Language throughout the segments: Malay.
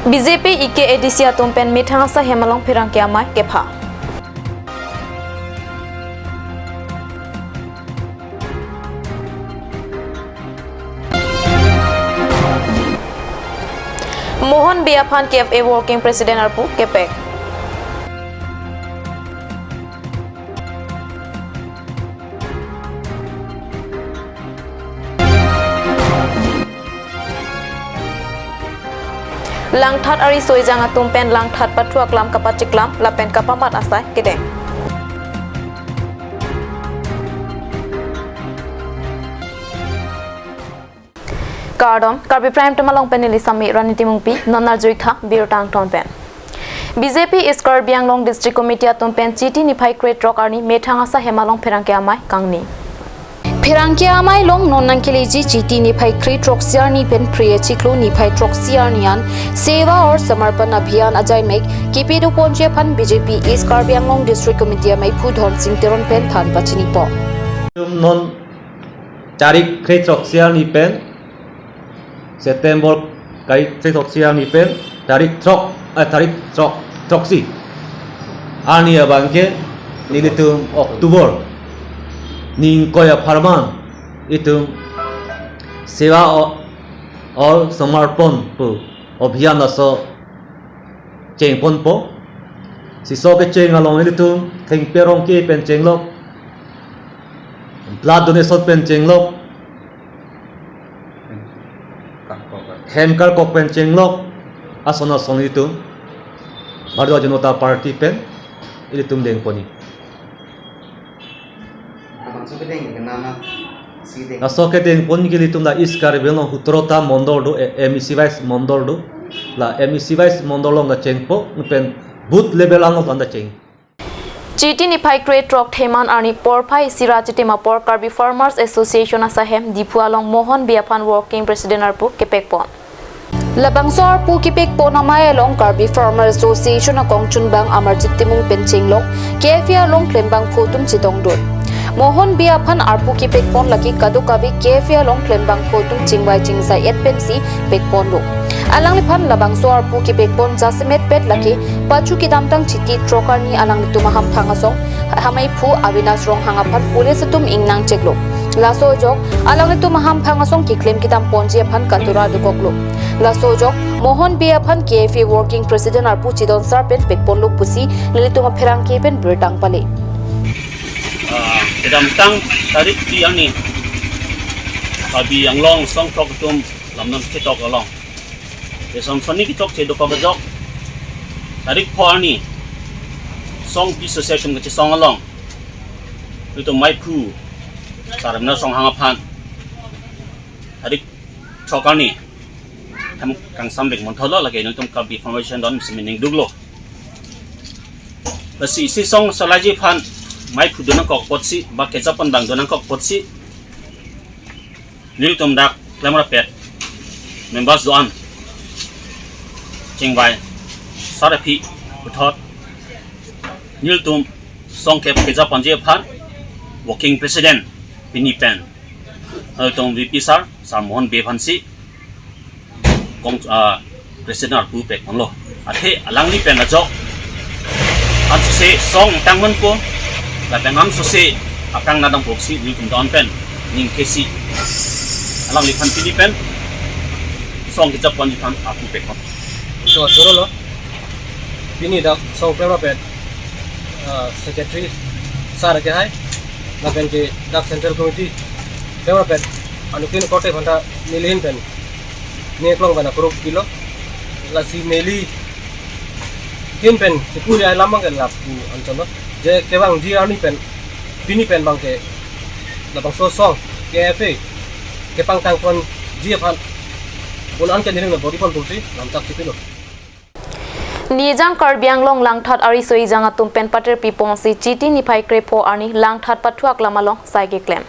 BJP Ike Edisia Tumpen Mithangasa Hemalong Phirangkiamai Kepha Mohan Biaphan KFA Working President Arpu Kepek Langthat ari soijanga tumpen langthat pathuak lam kapachiklam lapen kapamat asai kedeng Kardom Karbi Prime Tamalong Penili Sami Raniti Mungpi Nonar Juikha Birutang Tonpen BJP is Karbi Anglong District Committee Tumpen Chiti Niphai Crate Rock Arni Methangasa Hemalong Phirangkiamai Kangni Phirangkiamai long nonang kileji chiti niphai Crate Rock Siarni pen priya chiklu niphai Rock Siarnian Seva और समर्पण अभियान अजय मेक किपेदु पोंचे fun BJP is Karbi Anglong District Committee mai Phudhon Singh Teron pen than pachini po non tarik Crate Rock Siarni pen September kai Crate Rock Siarni pen tarik Troxy ani abangke nilitum Oktober ning koya farman itu sewa और समर्पण पो अभियान असो चेंगपन पो सिसो के Cheng along इलितु थेंग पेरोंग के पेन चेंगलो ब्लड डोनेशन पेन चेंगलो हेमकर को पेन चेंगलो असोना सोंग इलितु भारतीय जनता पार्टी पेन इलितुम देंग pony Asoke den pon gili tumda iskar belong hutrota mondol do MEC vice mondol do la MEC vice mondol long da chengpo pen boot level ang on da cheng Chiti Niphai Crate Rock Theman Arni Porphai Sirachiti Mapor Karbi Farmers Association Asahem Dipualong Mohan Biaphan Working President Arpu Kepekpon Labangsor pu kipek po namay long Karbi Farmers Association akong chunbang amarjit timung penching long KFA long klembang photum chitong dot Mohan Biaphan Arpu Kipek pon laki kadu kabi KFA long klembang photum chingwai chingsai et pensi pekpon lo alang lipan labangsor Arpu Kipek pon jasimet pet laki pachu kidamtang chiti trokarni alang litumaham phangasong hamai phu avinas rong hangapan police tum ingnang cheklo laso jok alang litumaham phangasong kiklem kidam ponji aphan katura dukoklo laso jok Mohan Biaphan KFA Working President Arpu Chidon Sarpen pekpon lo pusi lilituma pherang kepen bertang pale Kedamtang tarik ti ani Karbi Anglong song tok tum lamnam kitok along Desam soni kitok chedo pabajok tarik po ani song peace association ke song along itu mai pu saramna song hangapan tarik chokani ham kang samlek monthola lagi nutum Karbi formation don semining duglo basi si song salaji phan mai phu donang kok potsi ba kejapan bang donang kok potsi nil tom dak lamra pet members doan chingbai sarapi uthot nil tom song ke kejapan je phan working president pini pen hal tom VP sar Mohan Biaphan si kong president Arpu pek onlo athe alang ni pen la jok at se song tangman ko la pengam sose akang nadang boksi nitum don pen ning kesi alang lipan pini pen song kijap pon lipan Arpu pek so lo pini dak song pera pet secretary sar ke hai la pen ke dak central committee pera pet anukin kote phanta nilhin pen ne klong bana krup kilo la si neli kin pen sipuri ai lamang kan lapu anchono je kebang ji ani pen pini pen bang ke labang so song KFA kepang tang pon ji phan unan ke niring body pon tulsi namchak tipilo Nijang Karbi Anglong Langthat ari soijang tumpen pater piponsi Chiti Niphai Crepo ani Langthat pathuak lamalong saige claim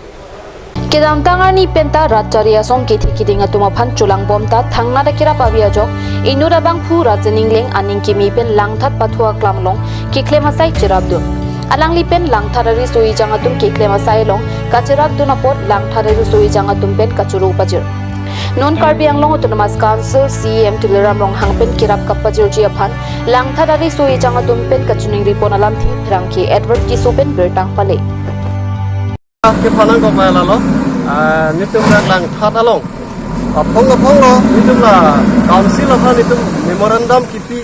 Kedam tangani penta ratcharia song ke thikidinga tuma phan chulang bomta thangna da kira pabia jok inura bang phu rajeningleng aning kimi pen Langthat pathuak lamlong ki klema sai chirabdu alang lipen Langtharari soi jangatum ke klema sai long kachirabdu na pot Langtharari soi jangatum pen kachuru pajir Non Karbi Anglong Autonomous Council CEM Tuliram Rong Hangpen Kirap Kapajur Jiapan Lang Thadari Sui Jangatum Pen Kachuning Ripon Alam Thi Rangki Edward Kisupen Bertang Pale. Ke panang ko pa lalo. Nitum lang that along. Phong lo nitum la council apa nitum memorandum kipi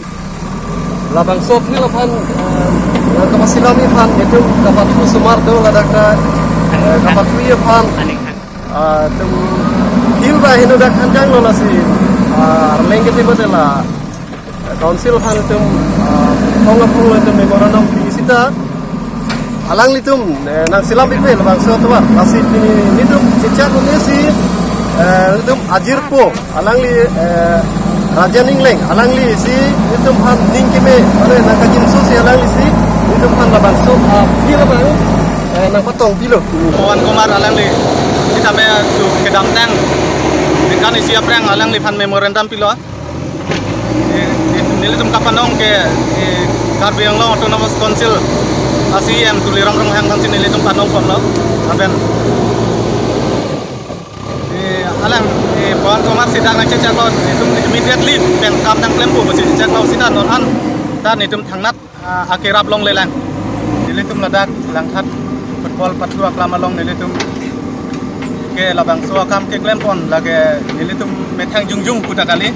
labang sofil apa kapasilam ipan nitum kapatu sumar do ladaka kapatu ipan tum hilba hinu dak kanjang lo nasi lengke tiba la council apa nitum phong lo nitum memorandum kisita alang litum nang silam ipe labang so tuar nasi nitum cicak si nitum ajir po alang li Raja Ningleng alang li si nitum han ning kime ale nang kajin so si alang li si nitum han labang so pila bang nang patong pilo Kawan Komar alang li kita me tu kedam tang dengan isi aprang alang li pan memorandum pilo nili tum kapanong ke Karbi Anglong Autonomous Council ASEM Tuliram Rong Hang Tansin nili tum panong pom lo aben alang Kawan Komar sidang nak cecak lo nitum immediately pen kam tang klempu mesti cecak lo sidang non an dan nitum thangnat akirap long lelang nili tum ladak langkat football patlu aklama long nili tum ke labang so kam ke klempon lage nili tum methang jungjung puta kali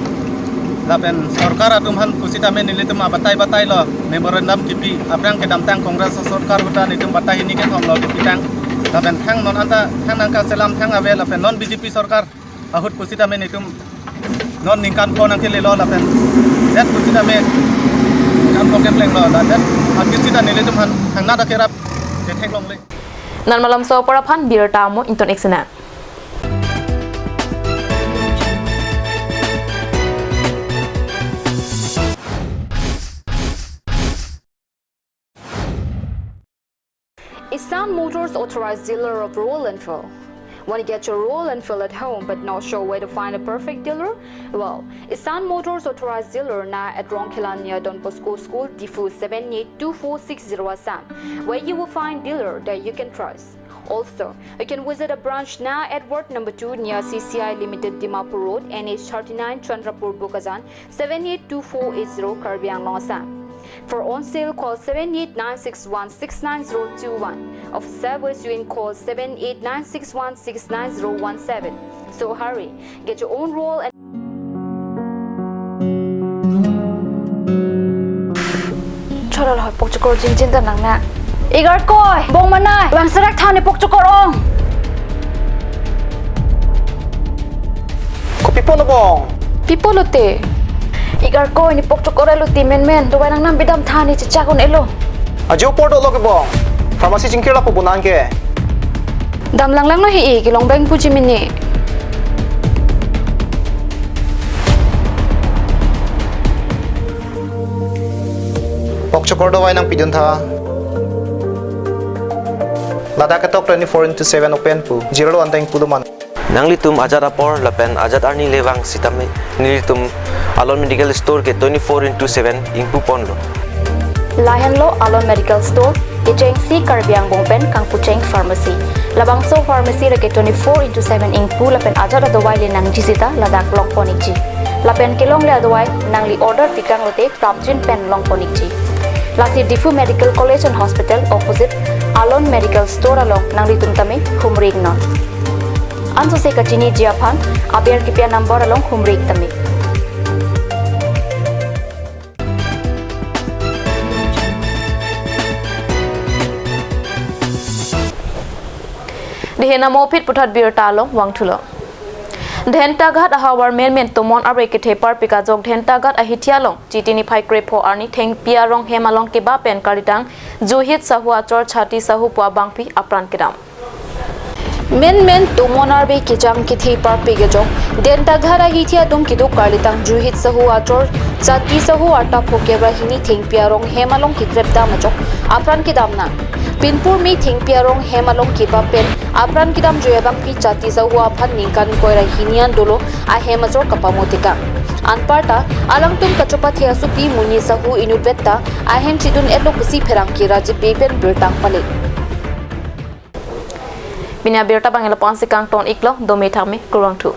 lapen sarkar atum han kusita me nili tum batai lo memorandum kipi abrang ke damtang kongres sarkar hutan nitum batai ini ke thom lo kipi tang lapen thang non anta thang nangka selam thang ave lapen non BJP sarkar ahut kusita me nitum non ningkan ko nang kele lo lapen dat kusita me kam ko kempleng lo dat akir sita nili tum han thang na da kerap je thek long le Nan malam so parapan bir tamu inton eksena. Isan Motors authorized dealer of Royal Enfield. Want to get your Royal Enfield at home but not sure where to find a perfect dealer? Well, Isan Motors authorized dealer now at Ronkelan near Don Bosco School, Difu 782460 Assam, where you will find dealer that you can trust. Also, you can visit a branch now at Ward number 2 near CCI Limited Dimapur Road, NH39 Chandrapur Bukazan 782480 Karbi Anglong Assam. For on sale, call 7896169021. Of service, you can call 7896169017. So hurry, get your own roll and Chora lah pok cukor cincin tenang nak. Igar koi, bong mana? Bang serak thau ni pok cukor ong. Kopi pon bong Pipo lote. Igar koi ni pok cukor lote men Duway nang nam bidam thau ni cicakon elo. ajo pordo lo ke bong farmasi jingkir la pubunan ke Dam lang no hi kilong bang puji mini. pok chokor do wai nang pidun tha lada ka tok 24/7 open pu zero anteng puduman Nanglitum ajat apor lapen ajat arni lewang sitame nilitum Alon Medical Store ke 24/7 ingpu ponlo. Layan lo Alon Medical Store, Ijeng si Karbiang Bongpen Kang Pucheng Pharmacy. Labang so pharmacy rake 24/7 ingpu lapen ajat adawai le nang jisita ladak long ponikji. Lapen kilong le adawai nang li order pikang lote prapjin pen long ponikji. Lasi Difu Medical College and Hospital opposite Alon Medical Store along nang litum tame humring non. Anso se kachini jiapan aber kipia number along humring tame. Dihena mopit putat bir talong wang thulo. Dhentagat ahawar men tomon abre ke thepar pikajok dhentagat ahitialong chitini phai krepo arni theng piarong hemalong ke ba pen karitang juhit sahu achor chati sahu pwa bangpi apran kedam. Men tomon arbe ke jam ke thepar pikajok dhentagat ahitia dum kidu karitang juhit sahu achor chati sahu ata phokebra hini theng piarong hemalong ki krepda majok apran kedam na. Pinpur mi thing piarong hemalong kiba pen apran kidam joyabang pi chati zawa phan ningkan koira hinian dolo a hemazor kapamotika anparta alangtum kachopathia supi muni sahu inubetta a hem chidun elo kusi pherang ki raji beben bertang pale binya berta bangela pansi kang ton iklo do me thame kurang thu